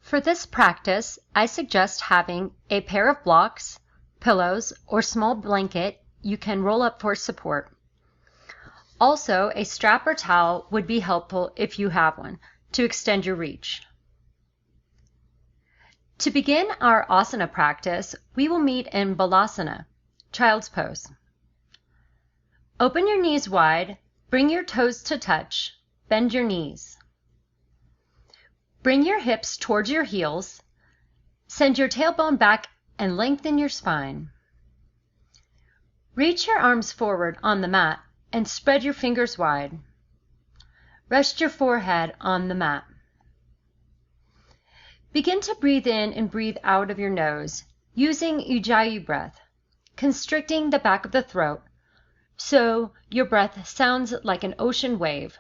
For this practice, I suggest having a pair of blocks, pillows, or small blanket you can roll up for support. Also, a strap or towel would be helpful if you have one, to extend your reach. To begin our asana practice, we will meet in Balasana, child's pose. Open your knees wide, bring your toes to touch, bend your knees. Bring your hips towards your heels, send your tailbone back and lengthen your spine. Reach your arms forward on the mat and spread your fingers wide. Rest your forehead on the mat. Begin to breathe in and breathe out of your nose using Ujjayi breath, constricting the back of the throat so your breath sounds like an ocean wave.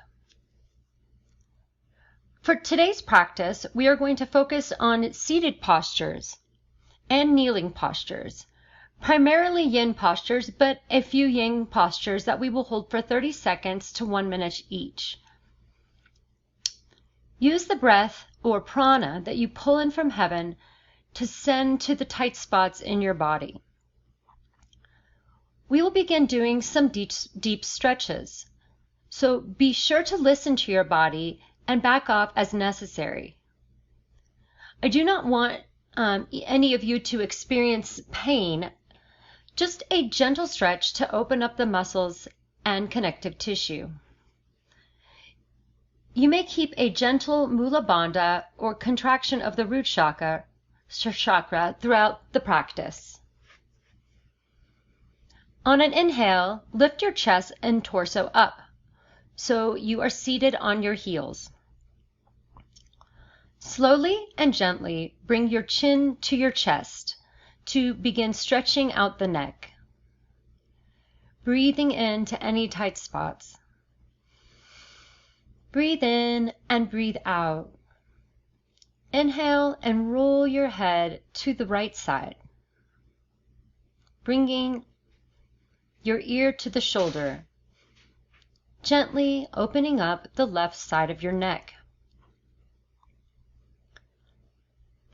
For today's practice, we are going to focus on seated postures and kneeling postures, primarily yin postures, but a few yang postures that we will hold for 30 seconds to 1 minute each. Use the breath or prana that you pull in from heaven to send to the tight spots in your body. We will begin doing some deep stretches, so be sure to listen to your body and back off as necessary. I do not want any of you to experience pain, just a gentle stretch to open up the muscles and connective tissue. You may keep a gentle mula bandha or contraction of the root chakra throughout the practice. On an inhale, lift your chest and torso up, so you are seated on your heels. Slowly and gently bring your chin to your chest to begin stretching out the neck, breathing into any tight spots. Breathe in and breathe out. Inhale and roll your head to the right side, bringing your ear to the shoulder, gently opening up the left side of your neck.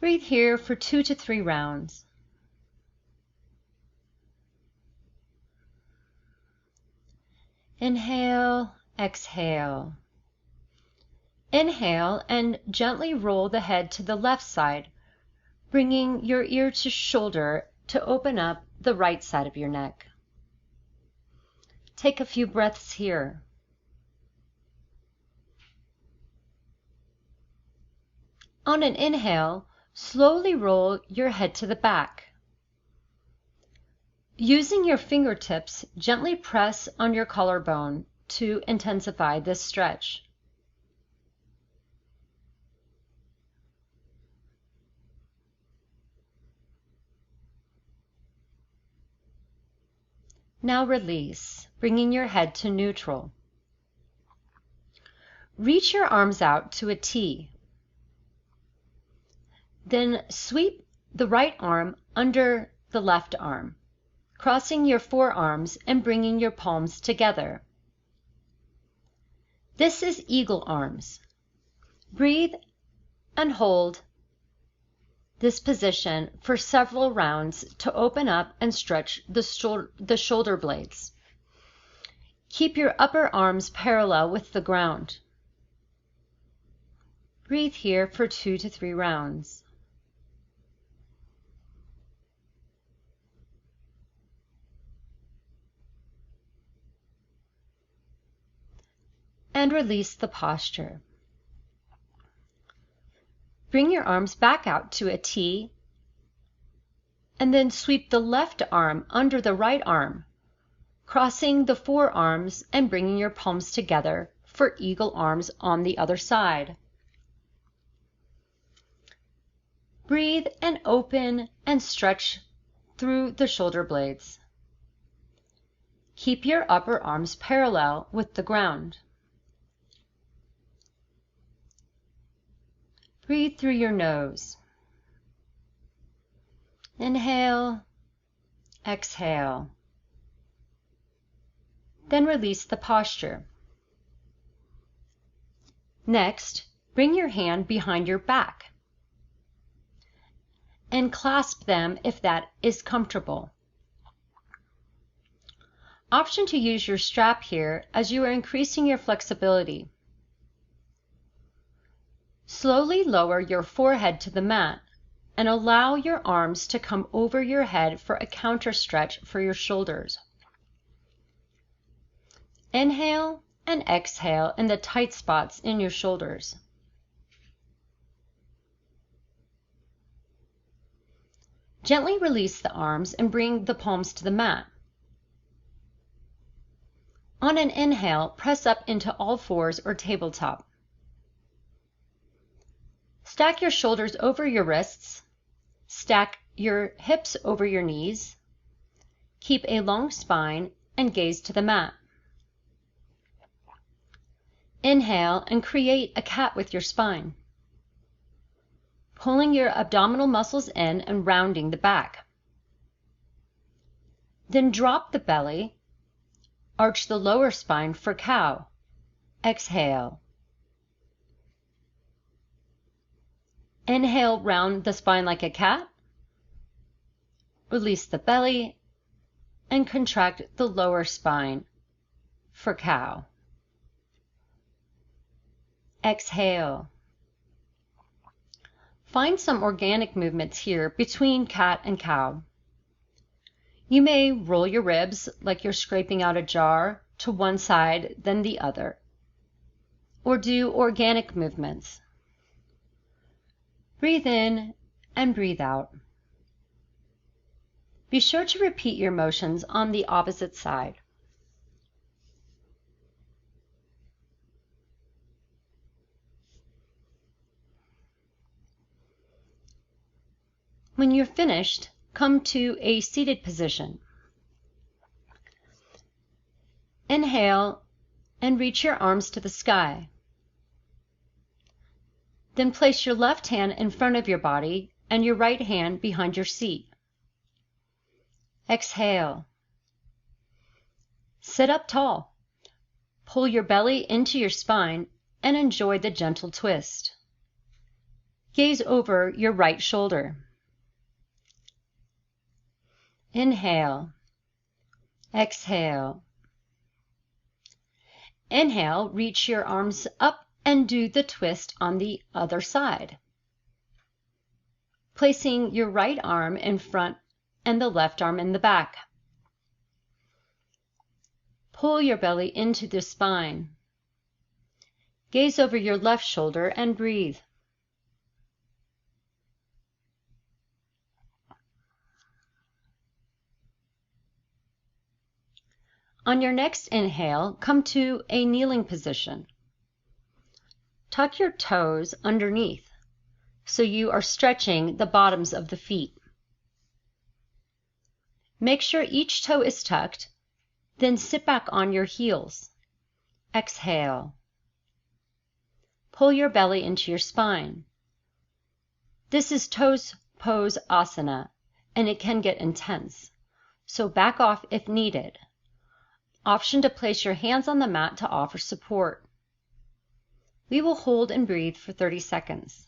Breathe here for 2 to 3 rounds. Inhale, exhale. Inhale and gently roll the head to the left side, bringing your ear to shoulder to open up the right side of your neck. Take a few breaths here. On an inhale, slowly roll your head to the back. Using your fingertips, gently press on your collarbone to intensify this stretch. Now release, bringing your head to neutral. Reach your arms out to a T. Then sweep the right arm under the left arm, crossing your forearms and bringing your palms together. This is eagle arms. Breathe and hold this position for several rounds to open up and stretch the shoulder blades. Keep your upper arms parallel with the ground. Breathe here for 2 to 3 rounds. And release the posture. Bring your arms back out to a T, and then sweep the left arm under the right arm, crossing the forearms and bringing your palms together for eagle arms on the other side. Breathe and open and stretch through the shoulder blades. Keep your upper arms parallel with the ground. Breathe through your nose. Inhale, exhale. Then release the posture. Next, bring your hand behind your back. and clasp them if that is comfortable. Option to use your strap here as you are increasing your flexibility. Slowly lower your forehead to the mat and allow your arms to come over your head for a counter stretch for your shoulders. Inhale and exhale in the tight spots in your shoulders. Gently release the arms and bring the palms to the mat. On an inhale, press up into all fours or tabletop. Stack your shoulders over your wrists. Stack your hips over your knees. Keep a long spine and gaze to the mat. Inhale and create a cat with your spine, pulling your abdominal muscles in and rounding the back. Then drop the belly, arch the lower spine for cow. Exhale. Inhale, round the spine like a cat. Release the belly and contract the lower spine for cow. Exhale. Find some organic movements here between cat and cow. You may roll your ribs like you're scraping out a jar to one side then the other, or do organic movements. Breathe in and breathe out. Be sure to repeat your motions on the opposite side. When you're finished, come to a seated position. Inhale and reach your arms to the sky. Then place your left hand in front of your body and your right hand behind your seat. Exhale. Sit up tall. Pull your belly into your spine and enjoy the gentle twist. Gaze over your right shoulder. Inhale. Exhale. Inhale, reach your arms up and do the twist on the other side, placing your right arm in front and the left arm in the back. Pull your belly into the spine. Gaze over your left shoulder and breathe. On your next inhale, come to a kneeling position. Tuck your toes underneath so you are stretching the bottoms of the feet. Make sure each toe is tucked, then sit back on your heels. Exhale. Pull your belly into your spine. This is toes pose asana, and it can get intense, so back off if needed. Option to place your hands on the mat to offer support. We will hold and breathe for 30 seconds.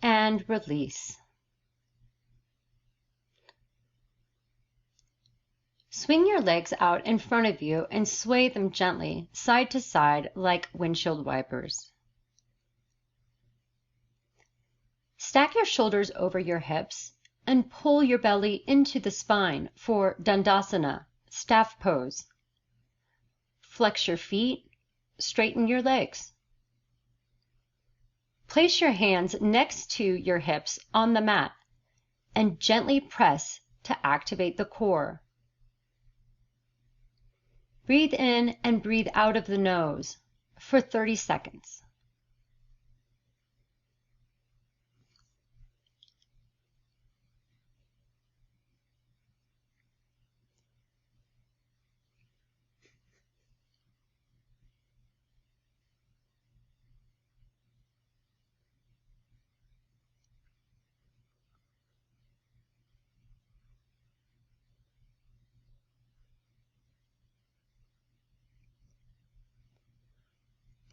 And release. Swing your legs out in front of you and sway them gently side to side like windshield wipers. Stack your shoulders over your hips and pull your belly into the spine for Dandasana, staff pose. Flex your feet, straighten your legs. Place your hands next to your hips on the mat and gently press to activate the core. Breathe in and breathe out of the nose for 30 seconds.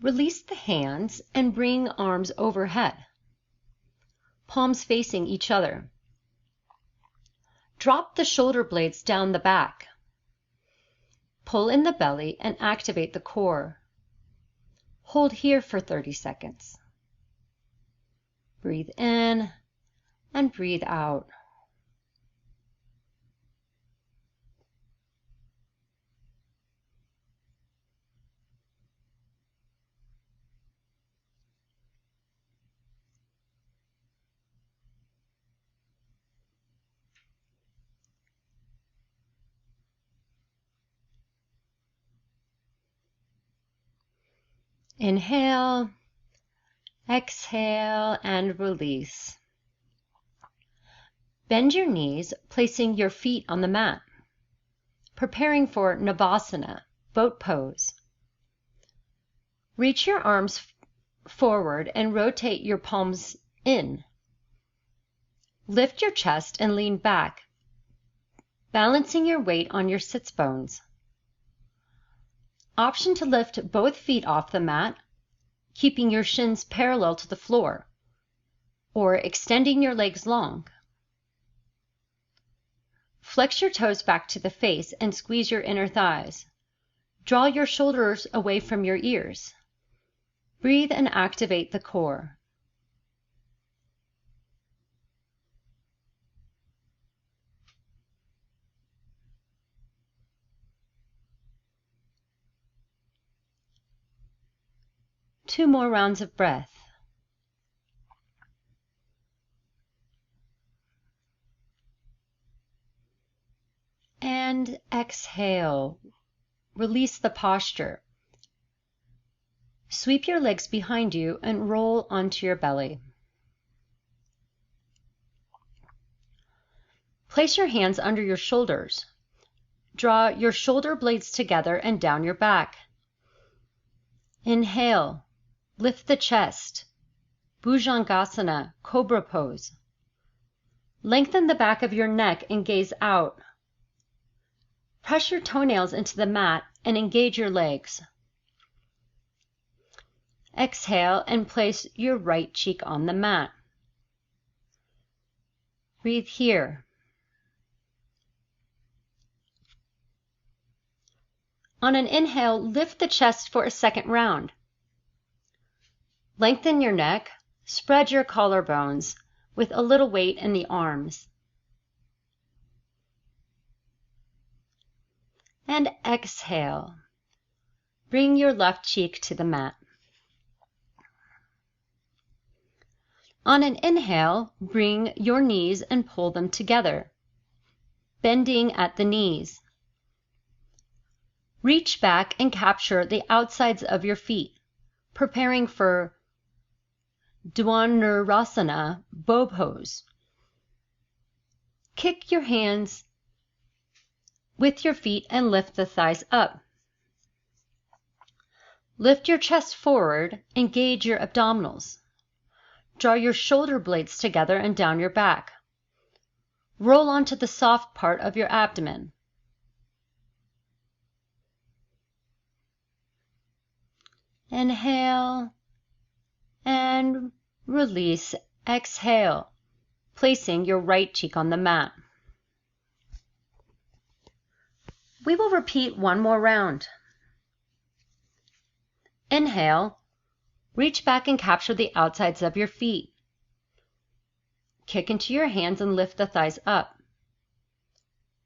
Release the hands and bring arms overhead, palms facing each other. Drop the shoulder blades down the back. Pull in the belly and activate the core. Hold here for 30 seconds. Breathe in and breathe out. Inhale, exhale, and release. Bend your knees, placing your feet on the mat, preparing for Navasana, boat pose. Reach your arms forward and rotate your palms in. Lift your chest and lean back, balancing your weight on your sits bones. Option to lift both feet off the mat, keeping your shins parallel to the floor, or extending your legs long. Flex your toes back to the face and squeeze your inner thighs. Draw your shoulders away from your ears. Breathe and activate the core. Two more rounds of breath. And exhale. Release the posture. Sweep your legs behind you and roll onto your belly. Place your hands under your shoulders. Draw your shoulder blades together and down your back. Inhale. Lift the chest. Bhujangasana, Cobra pose. Lengthen the back of your neck and gaze out. Press your toenails into the mat and engage your legs. Exhale and place your right cheek on the mat. Breathe here. On an inhale, lift the chest for a second round. Lengthen your neck, spread your collarbones with a little weight in the arms. And exhale. Bring your left cheek to the mat. On an inhale, bring your knees and pull them together, bending at the knees. Reach back and capture the outsides of your feet, preparing for Dandasana, bow pose. Kick your hands with your feet and lift the thighs up. Lift your chest forward, engage your abdominals. Draw your shoulder blades together and down your back. Roll onto the soft part of your abdomen. Inhale and release. Exhale, placing your right cheek on the mat. We will repeat one more round. Inhale, reach back and capture the outsides of your feet. Kick into your hands and lift the thighs up.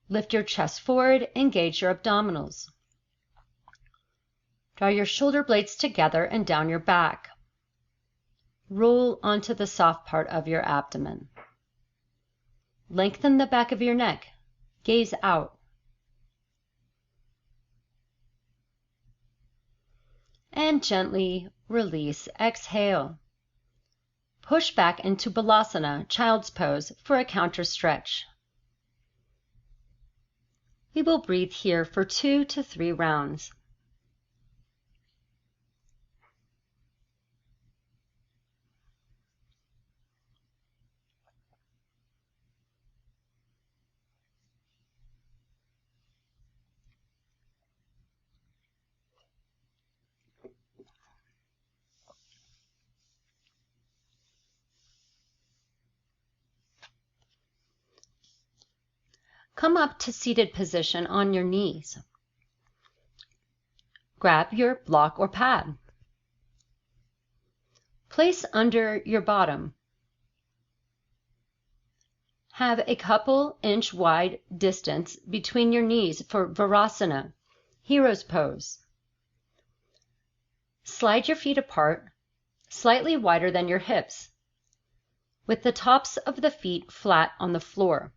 Lift your chest forward, engage your abdominals. Draw your shoulder blades together and down your back. Roll onto the soft part of your abdomen. Lengthen the back of your neck. Gaze out. And gently release. Exhale. Push back into Balasana, child's pose, for a counter stretch. We will breathe here for 2 to 3 rounds. Come up to seated position on your knees. Grab your block or pad. Place under your bottom. Have a couple inch wide distance between your knees for Varasana, hero's pose. Slide your feet apart, slightly wider than your hips, with the tops of the feet flat on the floor.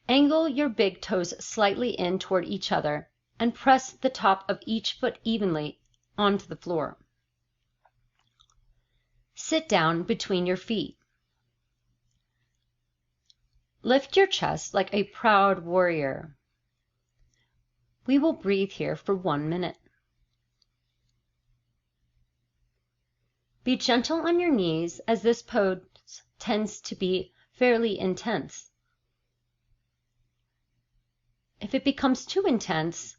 Angle your big toes slightly in toward each other and press the top of each foot evenly onto the floor. Sit down between your feet. Lift your chest like a proud warrior. We will breathe here for 1 minute. Be gentle on your knees as this pose tends to be fairly intense. If it becomes too intense,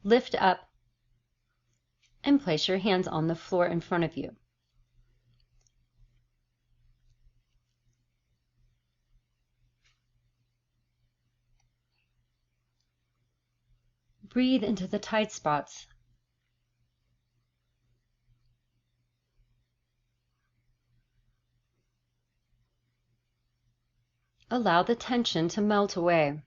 lift up and place your hands on the floor in front of you. Breathe into the tight spots. Allow the tension to melt away.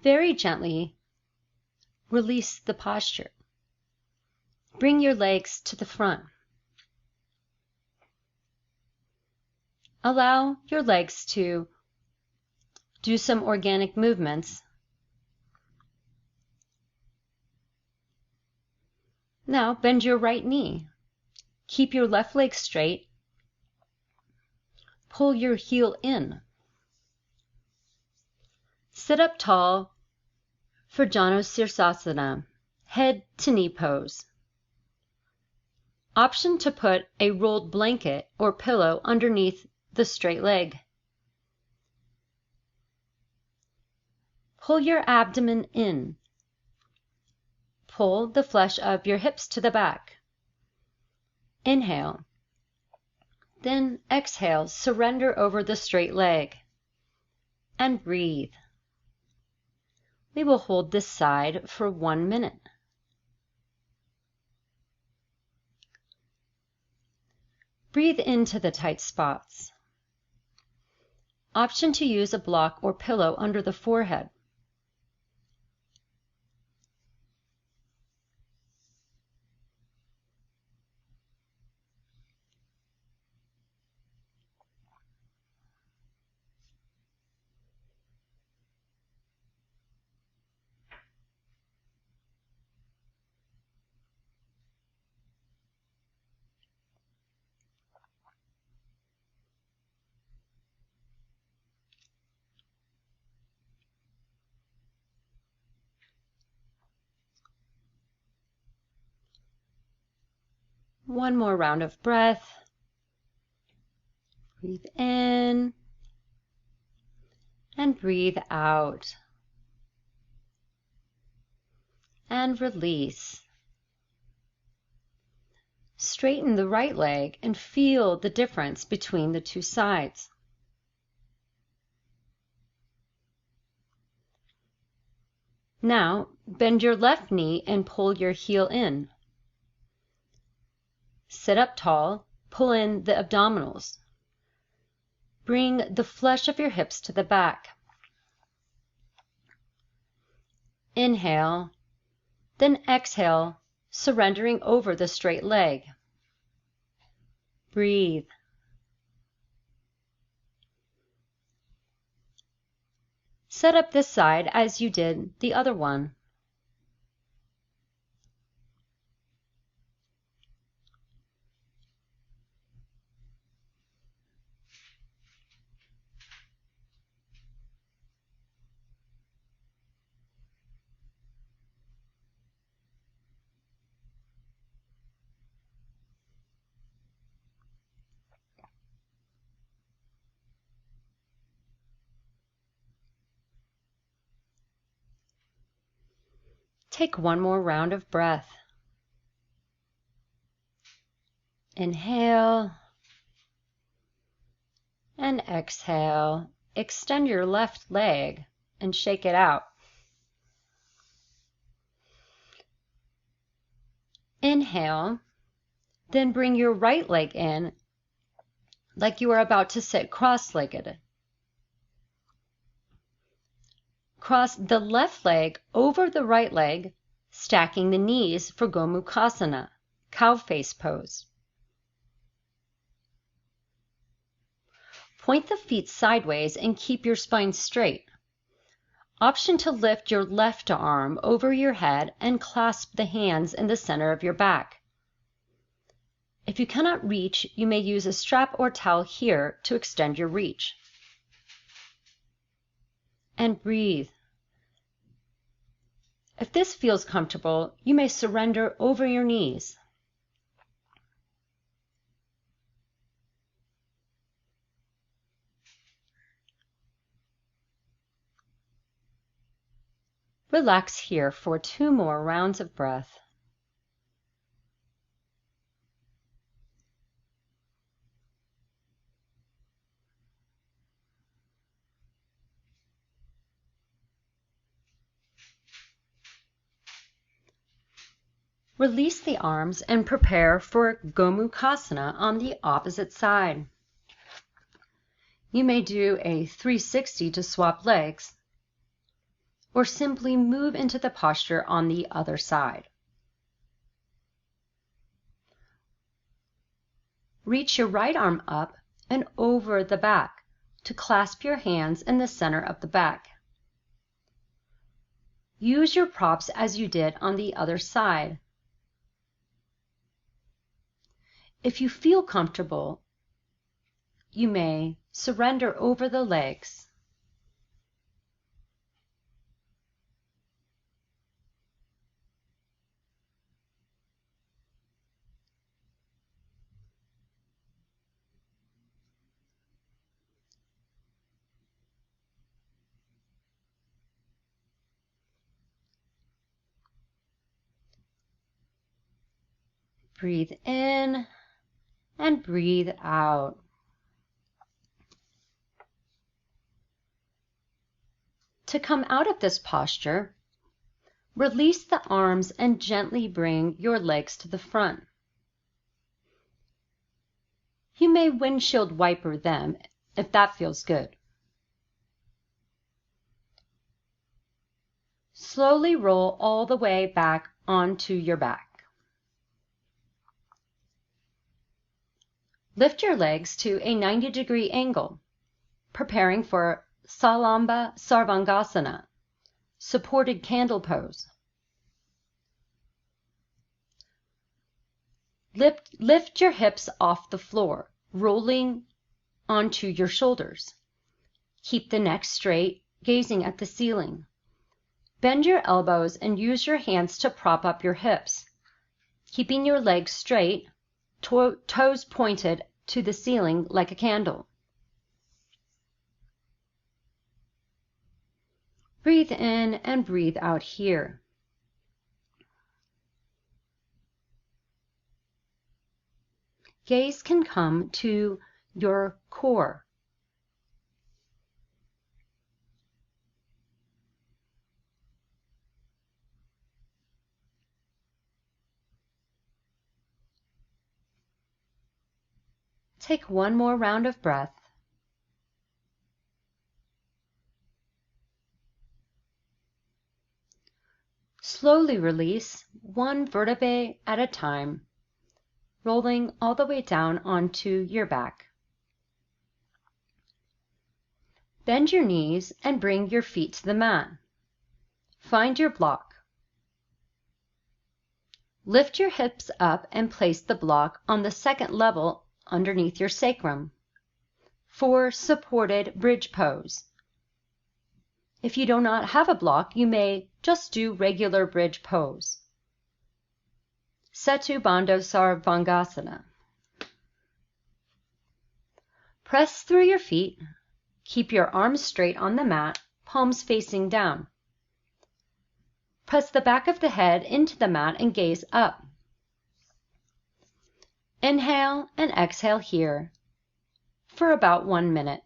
Very gently release the posture. Bring your legs to the front. Allow your legs to do some organic movements. Now bend your right knee. Keep your left leg straight. Pull your heel in. Sit up tall for Bhujangasana, head to knee pose. Option to put a rolled blanket or pillow underneath the straight leg. Pull your abdomen in. Pull the flesh of your hips to the back. Inhale. Then exhale, surrender over the straight leg. And breathe. We will hold this side for 1 minute. Breathe into the tight spots. Option to use a block or pillow under the forehead. One more round of breath. Breathe in and breathe out. And release. Straighten the right leg and feel the difference between the two sides. Now, bend your left knee and pull your heel in. Sit up tall, pull in the abdominals. Bring the flesh of your hips to the back. Inhale, then exhale, surrendering over the straight leg. Breathe. Set up this side as you did the other one. Take one more round of breath. Inhale and exhale. Extend your left leg and shake it out. Inhale, then bring your right leg in like you are about to sit cross-legged. Cross the left leg over the right leg, stacking the knees for Gomukhasana, cow face pose. Point the feet sideways and keep your spine straight. Option to lift your left arm over your head and clasp the hands in the center of your back. If you cannot reach, you may use a strap or towel here to extend your reach. And breathe. If this feels comfortable, you may surrender over your knees. Relax here for 2 more rounds of breath. Release the arms and prepare for Gomukhasana on the opposite side. You may do a 360 to swap legs, or simply move into the posture on the other side. Reach your right arm up and over the back to clasp your hands in the center of the back. Use your props as you did on the other side. If you feel comfortable, you may surrender over the legs. Breathe in and breathe out. To come out of this posture, release the arms and gently bring your legs to the front. You may windshield wiper them if that feels good. Slowly roll all the way back onto your back. Lift your legs to a 90-degree angle, preparing for Salamba Sarvangasana, supported candle pose. Lift your hips off the floor, rolling onto your shoulders. Keep the neck straight, gazing at the ceiling. Bend your elbows and use your hands to prop up your hips, keeping your legs straight, toes pointed to the ceiling like a candle. Breathe in and breathe out here. Gaze can come to your core. Take one more round of breath. Slowly release one vertebrae at a time, rolling all the way down onto your back. Bend your knees and bring your feet to the mat. Find your block. Lift your hips up and place the block on the second level underneath your sacrum for supported bridge pose. If you do not have a block, you may just do regular bridge pose. Satu, Bando, Sarvangasana. Press through your feet. Keep your arms straight on the mat, palms facing down. Press the back of the head into the mat and gaze up. Inhale and exhale here for about 1 minute.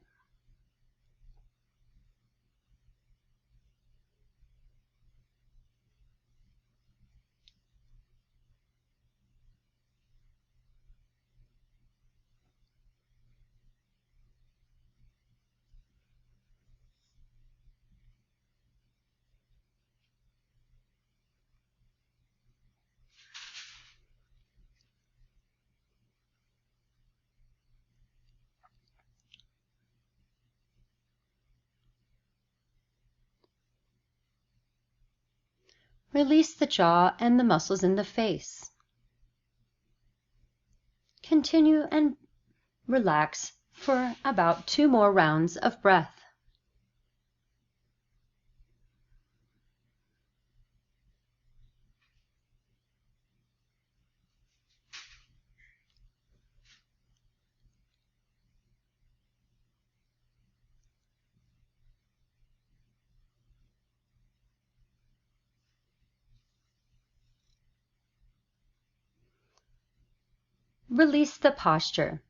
Release the jaw and the muscles in the face. Continue and relax for about 2 more rounds of breath. Release the posture.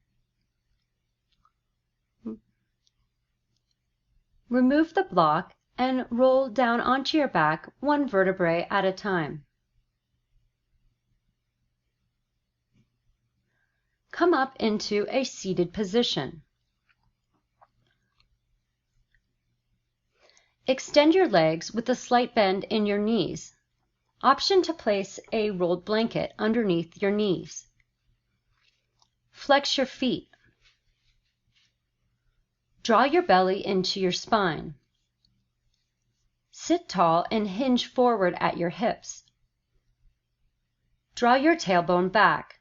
Remove the block and roll down onto your back 1 vertebrae at a time. Come up into a seated position. Extend your legs with a slight bend in your knees. Option to place a rolled blanket underneath your knees. Flex your feet. Draw your belly into your spine. Sit tall and hinge forward at your hips. Draw your tailbone back.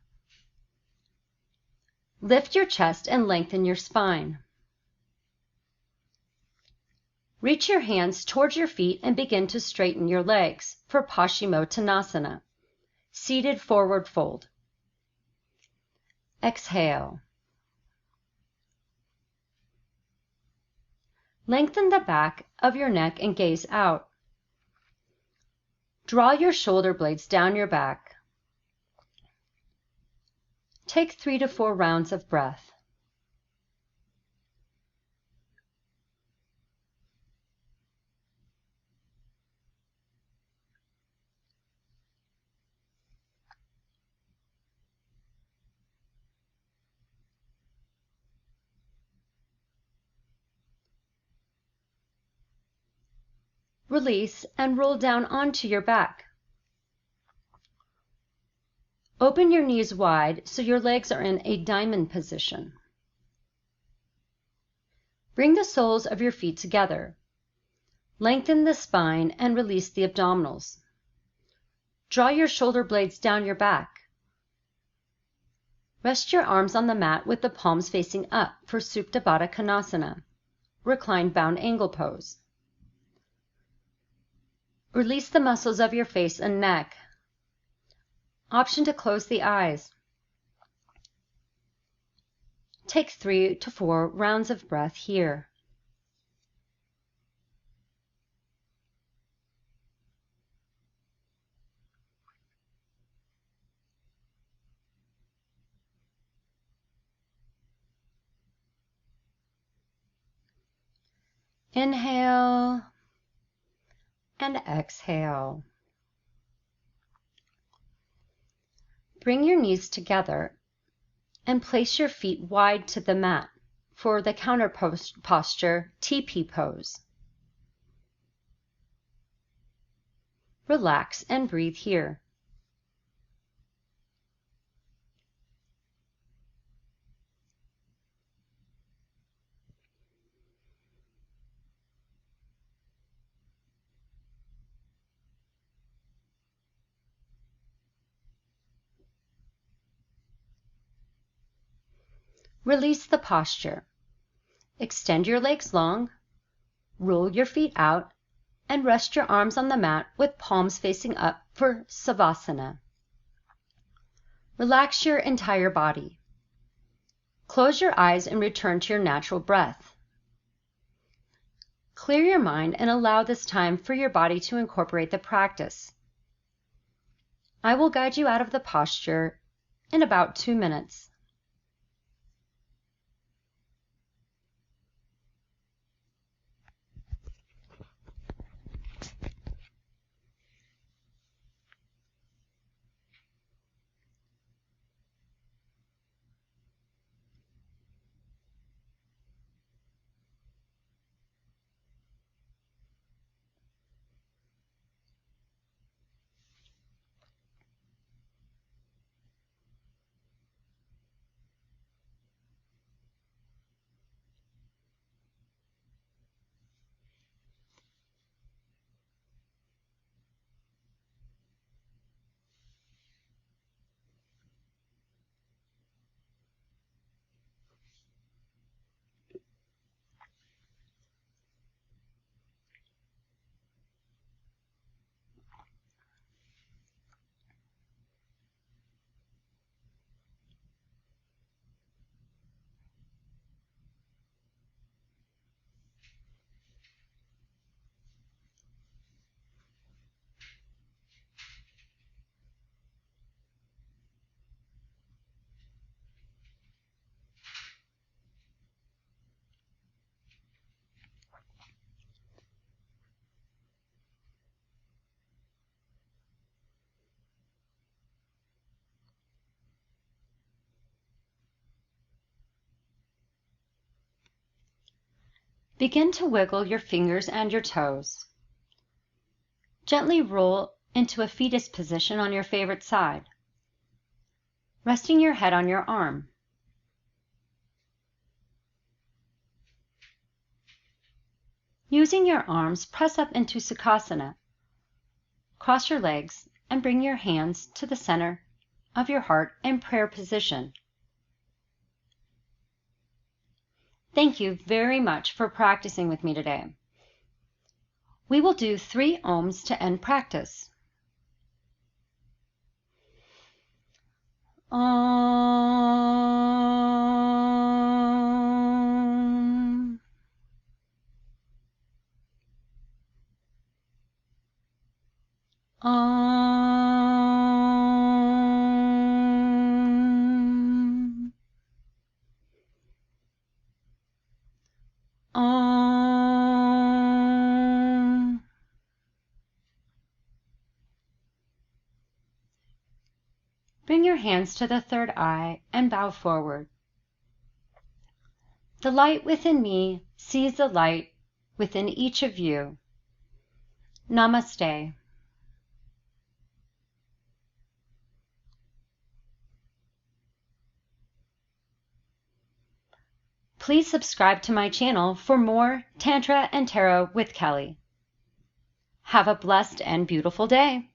Lift your chest and lengthen your spine. Reach your hands towards your feet and begin to straighten your legs for Pashimotanasana, seated forward fold. Exhale. Lengthen the back of your neck and gaze out. Draw your shoulder blades down your back. Take 3 to 4 rounds of breath. Release and roll down onto your back. Open your knees wide so your legs are in a diamond position. Bring the soles of your feet together. Lengthen the spine and release the abdominals. Draw your shoulder blades down your back. Rest your arms on the mat with the palms facing up for Dabata Kanasana, reclined bound angle pose. Release the muscles of your face and neck. Option to close the eyes. Take 3 to 4 rounds of breath here. Inhale and exhale. Bring your knees together and place your feet wide to the mat for the counter posture, TP pose. Relax and breathe here. Release the posture. Extend your legs long, roll your feet out, and rest your arms on the mat with palms facing up for Savasana. Relax your entire body. Close your eyes and return to your natural breath. Clear your mind and allow this time for your body to incorporate the practice. I will guide you out of the posture in about 2 minutes. Begin to wiggle your fingers and your toes. Gently roll into a fetus position on your favorite side, resting your head on your arm. Using your arms, press up into Sukhasana. Cross your legs and bring your hands to the center of your heart in prayer position. Thank you very much for practicing with me today. We will do 3 ohms to end practice. Om. Om. Om. Bring your hands to the third eye and bow forward. The light within me sees the light within each of you. Namaste. Please subscribe to my channel for more Tantra and Tarot with Kelly. Have a blessed and beautiful day.